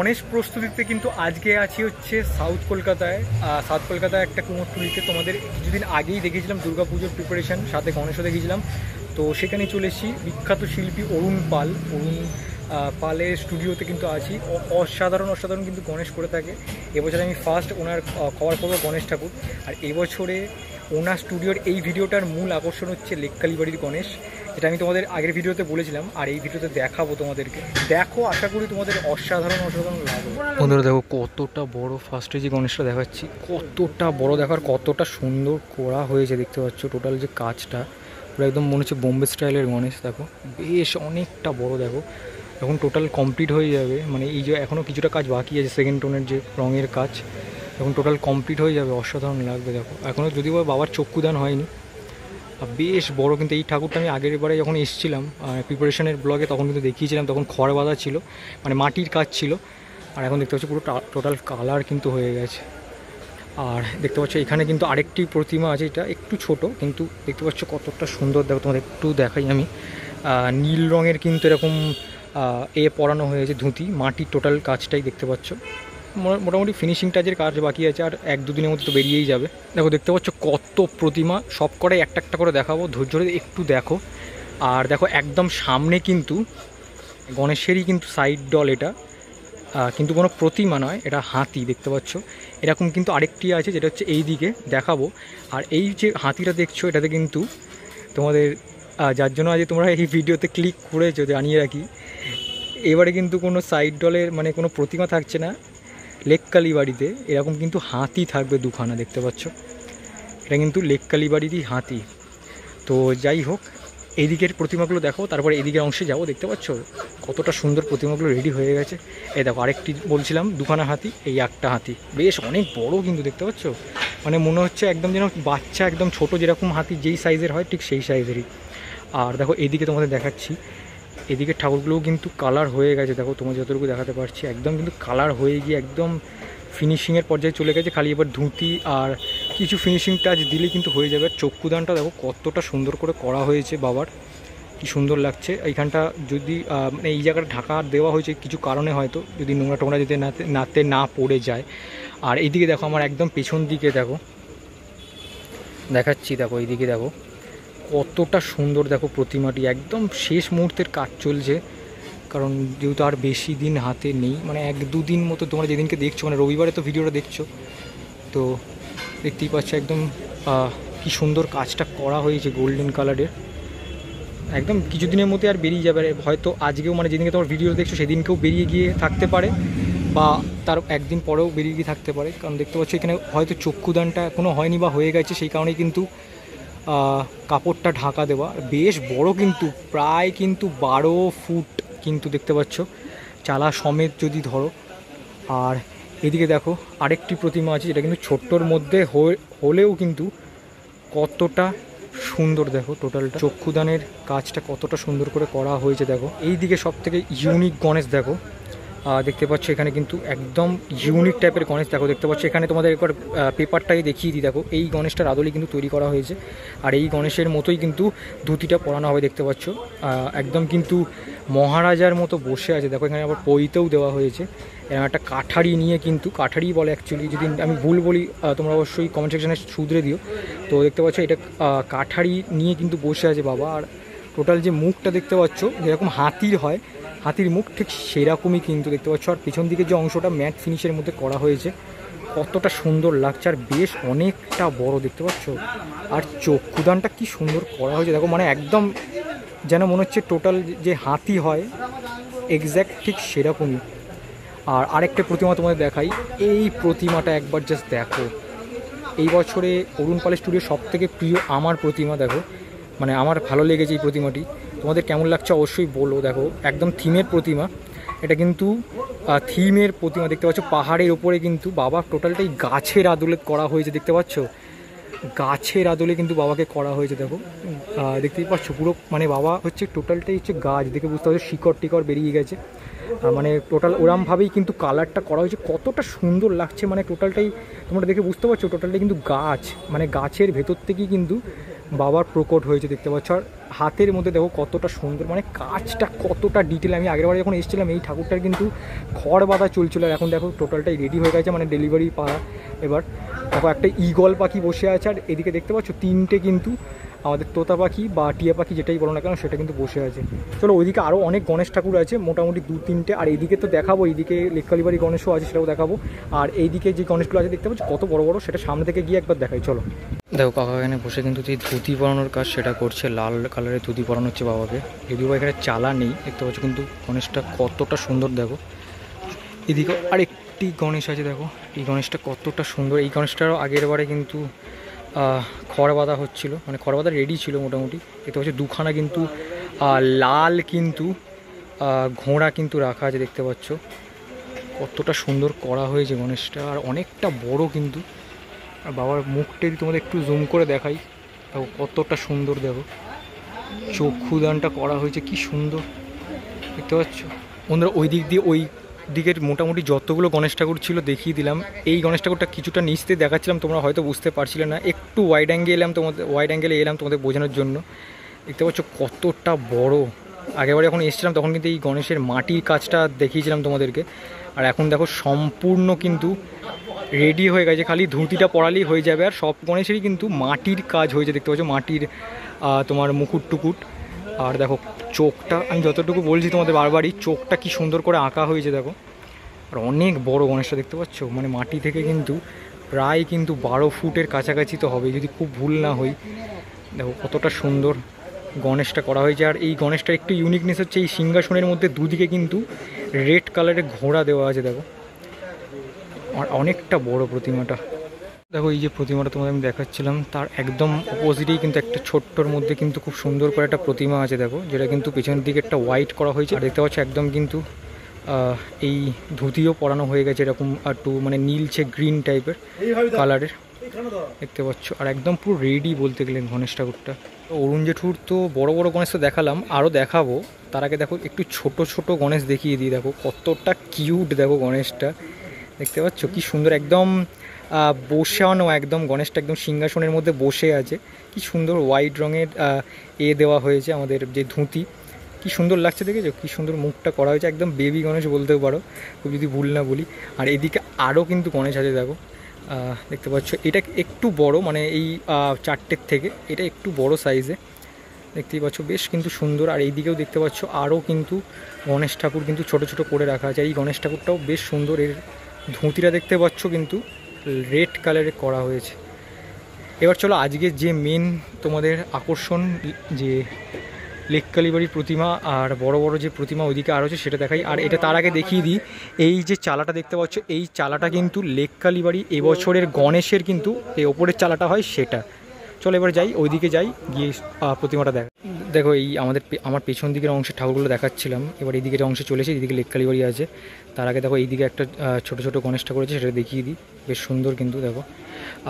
গণেশ প্রস্তুতিতে কিন্তু আজকে আছি হচ্ছে সাউথ কলকাতায় একটা কুমোরটুলিতে। তোমাদের কিছুদিন আগেই দেখেছিলাম দুর্গাপুজোর প্রিপারেশন, সাথে গণেশও দেখেছিলাম। তো সেখানে চলে এসেছি বিখ্যাত শিল্পী অরুণ পালের স্টুডিওতে কিন্তু আছি। অসাধারণ কিন্তু গণেশ করে থাকে। এবছর আমি ফার্স্ট ওনার কভার করবো গণেশ ঠাকুর। আর এবছরে ওনার স্টুডিওর এই ভিডিওটার মূল আকর্ষণ হচ্ছে লেককালীবাড়ির গণেশ, যেটা আমি তোমাদের আগের ভিডিওতে বলেছিলাম, আর এই ভিডিওতে দেখাবো তোমাদেরকে। দেখো, আশা করি তোমাদের অসাধারণ লাগবে। বন্ধুরা দেখো কতটা বড়, ফার্স্টে যে গণেশটা দেখাচ্ছি কতটা বড়, দেখার কতটা সুন্দর করা হয়েছে দেখতে পাচ্ছ। টোটাল যে কাজটা পুরো একদম মনে হচ্ছে বোম্বে স্টাইলের গণেশ। দেখো বেশ অনেকটা বড়, দেখো এখন টোটাল কমপ্লিট হয়ে যাবে। মানে এই যে এখনও কিছুটা কাজ বাকি আছে, সেকেন্ড টোনের যে রঙের কাজ, এখন টোটাল কমপ্লিট হয়ে যাবে। অসাধারণ লাগবে। দেখো এখনও যদিও বাবার চক্ষুদান হয়নি, বেশ বড়। কিন্তু এই ঠাকুরটা আমি আগের বারে যখন এসেছিলাম প্রিপারেশনের ব্লগে, তখন কিন্তু দেখিয়েছিলাম, তখন খড় বাঁধা ছিল, মানে মাটির কাজ ছিল। আর এখন দেখতে পাচ্ছি পুরো টোটাল কালার কিন্তু হয়ে গেছে। আর দেখতে পাচ্ছ এখানে কিন্তু আরেকটি প্রতিমা আছে, এটা একটু ছোট, কিন্তু দেখতে পাচ্ছ কতটা সুন্দর। দেখো তোমাদের একটু দেখাই আমি, নীল রঙের কিন্তু এরকম পরানো হয়েছে ধুতি, মাটির টোটাল কাজটাই দেখতে পাচ্ছ। মোটামুটি ফিনিশিং টাচের কাজ বাকি আছে, আর 1-2 দিনের মধ্যে তো বেরিয়েই যাবে। দেখো দেখতে পাচ্ছ কত প্রতিমা, সব কটাই একটা করে দেখাবো, ধৈর্য ধরে একটু দেখো। আর দেখো একদম সামনে কিন্তু গণেশেরই কিন্তু সাইড ডল, এটা কিন্তু কোনো প্রতিমা নয়, এটা হাতি দেখতে পাচ্ছ। এরকম কিন্তু আরেকটি আছে, যেটা হচ্ছে এই দিকে দেখাবো। আর এই যে হাতিটা দেখছো, এটাতে কিন্তু তোমাদের যার জন্য আজ তোমরা এই ভিডিওতে ক্লিক করেছো, জানিয়ে রাখি, এবারে কিন্তু কোনো সাইড ডলের মানে কোনো প্রতিমা থাকছে না। লেককালীবাড়িতে এরকম কিন্তু হাতি থাকবে দুখানা, দেখতে পাচ্ছ। এটা কিন্তু লেককালীবাড়িরই হাতি। তো যাই হোক, এইদিকের প্রতিমাগুলো দেখো, তারপরে এদিকের অংশে যাবো। দেখতে পাচ্ছ কতটা সুন্দর প্রতিমাগুলো রেডি হয়ে গেছে। এই দেখো আরেকটি বলছিলাম, দুখানা হাতি, এই একটা হাতি বেশ অনেক বড় কিন্তু দেখতে পাচ্ছ। মানে মনে হচ্ছে একদম যেন বাচ্চা, একদম ছোট যেরকম হাতি যেই সাইজের হয়, ঠিক সেই সাইজেরই। আর দেখো এদিকে তোমাদের দেখাচ্ছি, এদিকে ঠাকুরগুলোও কিন্তু কালার হয়ে গেছে। দেখো তোমার যতটুকু দেখাতে পারছি, একদম কিন্তু কালার হয়ে গিয়ে একদম ফিনিশিংয়ের পর্যায়ে চলে গেছে। খালি এবার ধুতি আর কিছু ফিনিশিং টাচ দিলে কিন্তু হয়ে যাবে। আর চক্ষুদানটা দেখো কতটা সুন্দর করে করা হয়েছে বাবার, কি সুন্দর লাগছে। এইখানটা যদি মানে এই জায়গাটা ঢাকা দেওয়া হয়েছে কিছু কারণে, হয়তো যদি নোংরা টোংরা যদি নাতে না পড়ে যায়। আর এইদিকে দেখো আমার একদম পেছন দিকে দেখো দেখাচ্ছি, দেখো এইদিকে দেখো কতটা সুন্দর। দেখো প্রতিমাটি একদম শেষ মুহূর্তের কাজ চলছে, কারণ যেহেতু আর বেশি দিন হাতে নেই, মানে 1-2 দিন মতো। তোমরা যেদিনকে দেখছো, মানে রবিবারে তো ভিডিওটা দেখছো, তো দেখতেই পাচ্ছ একদম কি সুন্দর কাজটা করা হয়েছে গোল্ডেন কালারের। একদম কিছুদিনের মধ্যে আর বেরিয়ে যাবে, হয়তো আজকেও, মানে যেদিনকে তোমার ভিডিও দেখছো সেদিনকেও বেরিয়ে গিয়ে থাকতে পারে, বা তার একদিন পরেও বেরিয়ে গিয়ে থাকতে পারে। কারণ দেখতে পাচ্ছ এখানে হয়তো চক্ষুদানটা এখনও হয়নি বা হয়ে গেছে, সেই কারণেই কিন্তু কাপড়টা ঢাকা দেওয়া। বেশ বড় কিন্তু, প্রায় কিন্তু 12 ফুট কিন্তু দেখতে পাচ্ছ, চালা সমেত যদি ধরো। আর এদিকে দেখো আরেকটি প্রতিমা আছে, যেটা কিন্তু ছোট্টর মধ্যে হলেও কিন্তু কতটা সুন্দর। দেখো টোটালটা চক্ষুদানের কাজটা কতটা সুন্দর করে করা হয়েছে। দেখো এই দিকে সব থেকে ইউনিক গণেশ দেখো, দেখতে পাচ্ছ এখানে কিন্তু একদম ইউনিক টাইপের গণেশ। দেখো দেখতে পাচ্ছ এখানে তোমাদের একবার পেপারটাই দেখিয়ে দিই। দেখো এই গণেশটার আদলেই কিন্তু তৈরি করা হয়েছে, আর এই গণেশের মতোই কিন্তু ধুতিটা পরানো হবে। দেখতে পাচ্ছ একদম কিন্তু মহারাজার মতো বসে আছে। দেখো এখানে আবার পইতেও দেওয়া হয়েছে। একটা কাঠারি নিয়ে, কিন্তু কাঠারি বলে অ্যাকচুয়ালি, যদি আমি ভুল বলি তোমরা অবশ্যই কমেন্ট সেকশনে শুধরে দিও। তো দেখতে পাচ্ছ এটা কাঠারি নিয়ে কিন্তু বসে আছে বাবা। আর টোটাল যে মুখটা দেখতে পাচ্ছ, যেরকম হাতির হয়, হাতির মুখ ঠিক সেরকমই কিন্তু দেখতে পাচ্ছ। আর পিছন দিকে যে অংশটা ম্যাট ফিনিশের মধ্যে করা হয়েছে, কতটা সুন্দর লাগছে, আর বেশ অনেকটা বড় দেখতে পাচ্ছ। আর চক্ষুদানটা কি সুন্দর করা হয়েছে দেখো, মানে একদম যেন মনে হচ্ছে টোটাল যে হাতি হয় এক্স্যাক্ট ঠিক সেরকমই। আর আরেকটা প্রতিমা তোমাদের দেখাই, এই প্রতিমাটা একবার জাস্ট দেখো। এই বছরে অরুণ পালের স্টুডিও সব থেকে প্রিয় আমার প্রতিমা। দেখো মানে আমার ভালো লেগেছে এই প্রতিমাটি, তোমাদের কেমন লাগছে অবশ্যই বলো। দেখো একদম থিমের প্রতিমা, এটা কিন্তু থিমের প্রতিমা দেখতে পাচ্ছ। পাহাড়ের ওপরে কিন্তু বাবা টোটালটাই গাছের আদলে করা হয়েছে দেখতে পাচ্ছ। গাছের আদলে কিন্তু বাবাকে করা হয়েছে। দেখো দেখতেই পাচ্ছ পুরো মানে বাবা হচ্ছে টোটালটাই হচ্ছে গাছ, দেখে বুঝতে পারছো শিকড় টিকড় বেরিয়ে গেছে। মানে টোটাল ওরমভাবেই কিন্তু কালারটা করা হয়েছে, কতটা সুন্দর লাগছে। মানে টোটালটাই তোমরা দেখে বুঝতে পারছো টোটালটাই কিন্তু গাছ, মানে গাছের ভেতর থেকেই কিন্তু বাবার প্রকট হয়েছে দেখতে পাচ্ছ। আর হাতের মধ্যে দেখো কতটা সুন্দর, মানে কাজটা কতটা ডিটেল। আমি আগেরবার যখন এসেছিলাম এই ঠাকুরটার কিন্তু খড় বাঁধা চলছিল, আর এখন দেখো টোটালটাই রেডি হয়ে গেছে, মানে ডেলিভারি পাওয়া। এবার দেখো একটা ঈগল পাখি বসে আছে, আর এদিকে দেখতে পাচ্ছ তিনটে কিন্তু আমাদের তোতা পাখি বা টিয়া পাখি যেটাই বলো না কেন সেটা কিন্তু বসে আছে। চলো ওইদিকে আরও অনেক গণেশ ঠাকুর আছে, মোটামুটি 2-3টে। আর এইদিকে তো দেখাবো, এইদিকে লেককালীবাড়ি গণেশও আছে সেটাও দেখাবো। আর এইদিকে যে গণেশগুলো আছে দেখতে পাচ্ছ কত বড় বড়, সেটা সামনে থেকে গিয়ে একবার দেখাই চলো। দেখো কাকা এখানে বসে কিন্তু যে ধুতি পরানোর কাজ সেটা করছে, লাল কালারের ধুতি পরানো হচ্ছে বাবাকে। যদিও এখানে চালা নেই, দেখতে পাচ্ছ কিন্তু গণেশটা কতটা সুন্দর। দেখো এদিকে আরেকটি গণেশ আছে, দেখো এই গণেশটা কতটা সুন্দর। এই গণেশটারও আগের বারে কিন্তু খড় বাঁধা হচ্ছিল, মানে খড় বাঁধা রেডি ছিল মোটামুটি। দেখতে পাচ্ছ দুখানা কিন্তু লাল কিন্তু ঘোড়া কিন্তু রাখা আছে, দেখতে পাচ্ছ কতটা সুন্দর করা হয়েছে গণেশটা। আর অনেকটা বড় কিন্তু। আর বাবার মুখটা যদি তোমাদের একটু জুম করে দেখাই, দেখো কতটা সুন্দর। দেখো চক্ষুদানটা করা হয়েছে কি সুন্দর, দেখতে পাচ্ছ বন্ধুরা। ওই দিক দিয়ে ওই দিকের মোটামুটি যতগুলো গণেশ ঠাকুর ছিল দেখিয়ে দিলাম। এই গণেশ ঠাকুরটা কিছুটা নিচতে দেখাচ্ছিলাম, তোমরা হয়তো বুঝতে পারছিলে না, একটু ওয়াইড অ্যাঙ্গেলে এলাম তোমাদের বোঝানোর জন্য। দেখতে পাচ্ছ কতটা বড়। আগেবারে যখন এসেছিলাম তখন কিন্তু এই গণেশের মাটির কাজটা দেখিয়েছিলাম তোমাদেরকে। আর এখন দেখো সম্পূর্ণ কিন্তু রেডি হয়ে গেছে, খালি ধুতিটা পরালেই হয়ে যাবে। আর সব গণেশেরই কিন্তু মাটির কাজ হয়েছে, দেখতে পাচ্ছ মাটির তোমার মুকুট টুকুট। আর দেখো চোখটা, আমি যতটুকু বলছি তোমাদের বারবারই, চোখটা কি সুন্দর করে আঁকা হয়েছে দেখো। আর অনেক বড় গণেশটা দেখতে পাচ্ছ, মানে মাটি থেকে কিন্তু প্রায় কিন্তু 12 ফুটের কাছাকাছি তো হবে যদি খুব ভুল না হই। দেখো কতটা সুন্দর গণেশটা করা হয়েছে। আর এই গণেশটার একটু ইউনিকনেস হচ্ছে এই সিংহাসনের মধ্যে দুদিকে কিন্তু রেড কালারের ঘোড়া দেওয়া আছে দেখো। আর অনেকটা বড় প্রতিমাটা। দেখো এই যে প্রতিমাটা তোমাদের আমি দেখাচ্ছিলাম তার একদম অপোজিটেই কিন্তু একটা ছোট্টর মধ্যে কিন্তু খুব সুন্দর করে একটা প্রতিমা আছে দেখো, যেটা কিন্তু পেছনের দিকে একটা হোয়াইট করা হয়েছে। আর দেখতে পাচ্ছ একদম কিন্তু এই ধুতিও পরানো হয়ে গেছে এরকম একটু মানে নীলচে গ্রিন টাইপের কালারের, দেখতে পাচ্ছ। আর একদম পুরো রেডি বলতে গেলে গণেশ ঠাকুরটা। অরুণ জেঠুর তো বড় বড় গণেশ তো দেখালাম, আরও দেখাবো। তার আগে দেখো একটু ছোট ছোট গণেশ দেখিয়ে দিই। দেখো কতটা কিউট, দেখো গণেশটা দেখতে পাচ্ছ কি সুন্দর, একদম বসানো, একদম গণেশটা একদম সিংহাসনের মধ্যে বসে আছে। কি সুন্দর হোয়াইট রঙের দেওয়া হয়েছে আমাদের যে ধুতি, কি সুন্দর লাগছে দেখেছো, কি সুন্দর মুখটা করা হয়েছে, একদম বেবি গণেশ বলতেও পারো খুব যদি ভুল না বলি। আর এদিকে আরও কিন্তু গণেশ আছে দেখো, দেখতে পাচ্ছ এটা একটু বড়, মানে এই 4টের থেকে এটা একটু বড় সাইজে, দেখতেই পাচ্ছ বেশ কিন্তু সুন্দর। আর এইদিকেও দেখতে পাচ্ছ আরও কিন্তু গণেশ ঠাকুর কিন্তু ছোট ছোট করে রাখা আছে। এই গণেশ ঠাকুরটাও বেশ সুন্দর, এর ধুতিটা দেখতে পাচ্ছ কিন্তু রেড কালারে করা হয়েছে। এবার চলো আজকে যে মেন তোমাদের আকর্ষণ, যে লেককালীবাড়ির প্রতিমা আর বড় বড় যে প্রতিমা ওইদিকে আরও আছে সেটা দেখাই। আর এটা তার আগে দেখিয়ে দিই, এই যে চালাটা দেখতে পাচ্ছ এই চালাটা কিন্তু লেককালীবাড়ি এবছরের গণেশের কিন্তু এই ওপরের চালাটা হয় সেটা। চলো এবার যাই, ওইদিকে যাই, গিয়ে প্রতিমাটা দেখো এই আমার পেছন দিকের অংশের ঠাকুরগুলো দেখাচ্ছিলাম। এবার এইদিকের অংশে চলেছে, এইদিকে লেককালীবাড়ি আছে। তার আগে দেখো এইদিকে একটা ছোট ছোট গণেশ ঠাকুর আছে, সেটা দেখিয়ে দিই, বেশ সুন্দর কিন্তু দেখো।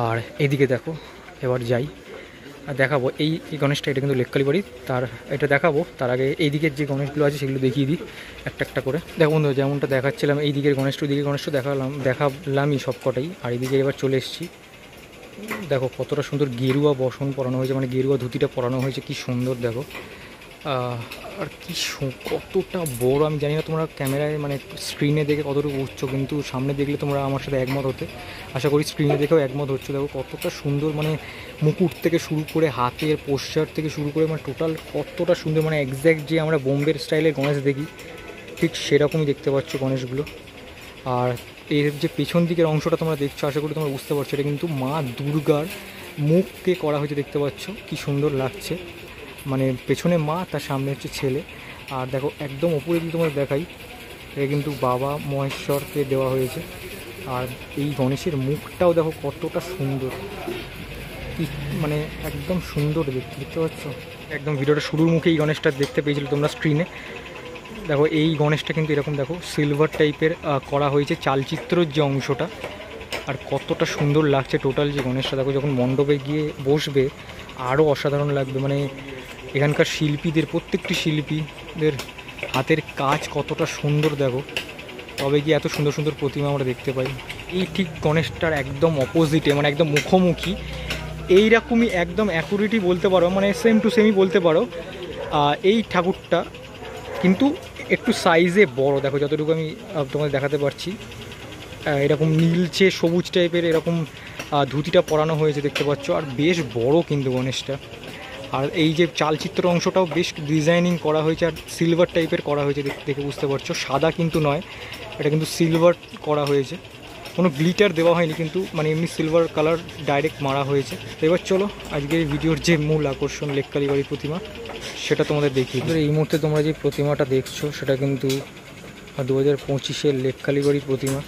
আর এইদিকে দেখো, এবার যাই আর দেখাবো এই গণেশটা, এটা কিন্তু লেককালীবাড়ি, তার এটা দেখাবো। তার আগে এই দিকের যে গণেশগুলো আছে সেগুলো দেখিয়ে দিই একটা একটা করে। দেখো বন্ধু যেমনটা দেখাচ্ছিলাম, এই দিকের গণেশটা ওইদিকের গণেশটা দেখালামই সব কটাই। আর এইদিকে এবার চলে এসেছি, দেখো কতটা সুন্দর গেরুয়া বসন পরানো হয়েছে, মানে গেরুয়া ধুতিটা পরানো হয়েছে, কি সুন্দর দেখো। আর কি কতটা বড় আমি জানি না তোমরা ক্যামেরায় মানে স্ক্রিনে দেখে কতটুকু বুঝছো, কিন্তু সামনে দেখলে তোমরা আমার সাথে একমত হতে আশা করি, স্ক্রিনে দেখেও একমত হচ্ছে। দেখো কতটা সুন্দর, মানে মুকুট থেকে শুরু করে হাতের পোস্টার থেকে শুরু করে মানে টোটাল কতটা সুন্দর, মানে এক্স্যাক্ট যে আমরা বোম্বের স্টাইলের গণেশ দেখি ঠিক সেরকমই দেখতে পাচ্ছ গণেশগুলো। আর এর যে পেছন দিকের অংশটা তোমরা দেখছো আশা করি তোমরা বুঝতে পারছো, এটা কিন্তু মা দুর্গার মুখকে করা হয়েছে, দেখতে পাচ্ছ কি সুন্দর লাগছে। মানে পেছনে মা, তার সামনে হচ্ছে ছেলে। আর দেখো একদম ওপরে যদি তোমাদের দেখাই, এটা কিন্তু বাবা মহেশ্বরকে দেওয়া হয়েছে। আর এই গণেশের মুখটাও দেখো কতটা সুন্দর, মানে একদম সুন্দর দেখতে পাচ্ছ। একদম ভিডিওটা শুরুর মুখে এই গণেশটা দেখতে পেয়েছিল তোমরা স্ক্রিনে। দেখো এই গণেশটা কিন্তু এরকম দেখো সিলভার টাইপের করা হয়েছে, চালচিত্রর যে অংশটা আর কতটা সুন্দর লাগছে টোটাল যে গণেশটা, দেখো যখন মণ্ডপে গিয়ে বসবে আরও অসাধারণ লাগবে। মানে এখানকার শিল্পীদের, প্রত্যেকটি শিল্পীদের হাতের কাজ কতটা সুন্দর দেখো, তবে কি এত সুন্দর সুন্দর প্রতিমা আমরা দেখতে পাই। এই ঠিক গণেশটার একদম অপোজিটে, মানে একদম মুখোমুখি এইরকমই একদম অ্যাকুরেটই বলতে পারো, মানে সেম টু সেমই বলতে পারো। এই ঠাকুরটা কিন্তু একটু সাইজে বড়, দেখো যতটুকু আমি তোমাদের দেখাতে পারছি। এরকম নীলচে সবুজ টাইপের এরকম ধুতিটা পরানো হয়েছে দেখতে পাচ্ছ, আর বেশ বড় কিন্তু গণেশটা। আর এই যে চালচিত্র অংশটাও বেশ ডিজাইনিং করা হয়েছে, আর সিলভার টাইপের করা হয়েছে, দেখে বুঝতে পারছো। সাদা কিন্তু নয়, এটা কিন্তু সিলভার করা হয়েছে, কোনো গ্লিটার দেওয়া হয়নি কিন্তু, মানে এমনি সিলভার কালার ডাইরেক্ট মারা হয়েছে। এবার চলো আজকের ভিডিওর যে মূল আকর্ষণ লেক কালীবাড়ি প্রতিমা সেটা তোমাদের দেখি। এই মুহূর্তে তোমরা যে প্রতিমাটা দেখছো সেটা কিন্তু 2025-এর লেক কালীবাড়ি প্রতিমা।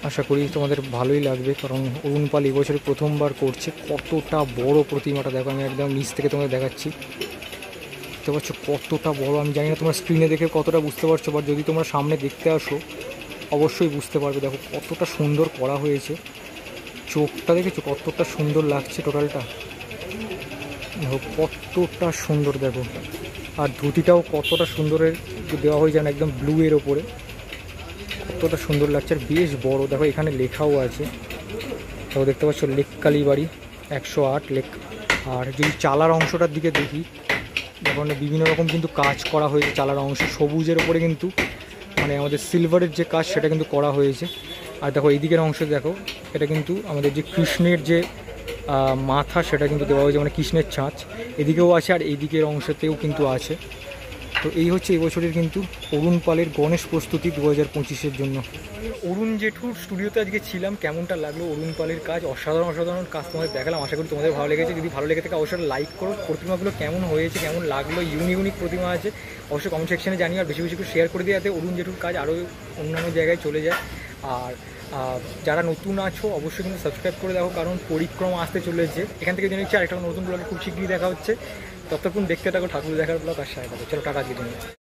আশা করি তোমাদের ভালোই লাগবে, কারণ অরুণ পাল এবছরে প্রথমবার করছে। কতটা বড় প্রতিমাটা দেখো, আমি একদম নিচ থেকে তোমাদের দেখাচ্ছি, দেখতে পাচ্ছ কতটা বড়। আমি জানি না তোমরা স্ক্রিনে দেখে কতটা বুঝতে পারছো, বাট যদি তোমরা সামনে দেখতে আসো অবশ্যই বুঝতে পারবে। দেখো কতটা সুন্দর করা হয়েছে, চোখটা দেখেছো কতটা সুন্দর লাগছে টোটালটা, দেখো কতটা সুন্দর দেখো। আর ধুতিটাও কতটা সুন্দরের দেওয়া হয়ে যায়, একদম ব্লু এর ওপরে, কতটা সুন্দর লাগছে। আর বেশ বড়, দেখো এখানে লেখাও আছে, দেখো দেখতে পাচ্ছ লেক কালীবাড়ি 108 লেক। আর যদি চালার অংশটার দিকে দেখি, দেখো বিভিন্ন রকম কিন্তু কাজ করা হয়েছে চালার অংশ, সবুজের ওপরে কিন্তু মানে আমাদের সিলভারের যে কাজ সেটা কিন্তু করা হয়েছে। আর দেখো এই দিকের অংশ দেখো, এটা কিন্তু আমাদের যে কৃষ্ণের যে মাথা সেটা কিন্তু দেওয়া হয়েছে, মানে কৃষ্ণের ছাঁচ এদিকেও আছে, আর এই দিকের অংশতেও কিন্তু আছে। তো এই হচ্ছে এবছরের কিন্তু অরুণ পালের গণেশ প্রস্তুতি 2025-এর জন্য। অরুণ জেঠুর স্টুডিওতে আজকে ছিলাম, কেমনটা লাগলো অরুণ পালের কাজ? অসাধারণ অসাধারণ কাজ তোমাদের দেখালাম, আশা করি তোমাদের ভালো লেগেছে। যদি ভালো লেগে থাকে অবশ্যই লাইক করো। প্রতিমাগুলো কেমন হয়েছে, কেমন লাগলো, ইউনিক প্রতিমা আছে অবশ্যই কমেন্ট সেকশনে জানিও, আর বেশি বেশি করে শেয়ার করে দিয়ে যাতে অরুণ জেঠুর কাজ আরও অন্যান্য জায়গায় চলে যায়। আর যারা নতুন আছো অবশ্যই কিন্তু সাবস্ক্রাইব করে দেখো, কারণ পরিক্রমা আসতে চলেছে। এখান থেকে জেনে নিচ্ছি আরেকটা নতুন ব্লগে খুব শীঘ্রই দেখা হচ্ছে। ততক্ষণ দেখতে থাকো ঠাকুর দেখার ব্লগ আর সাথে থাকো। চলো টাটা, আজকের জন্য।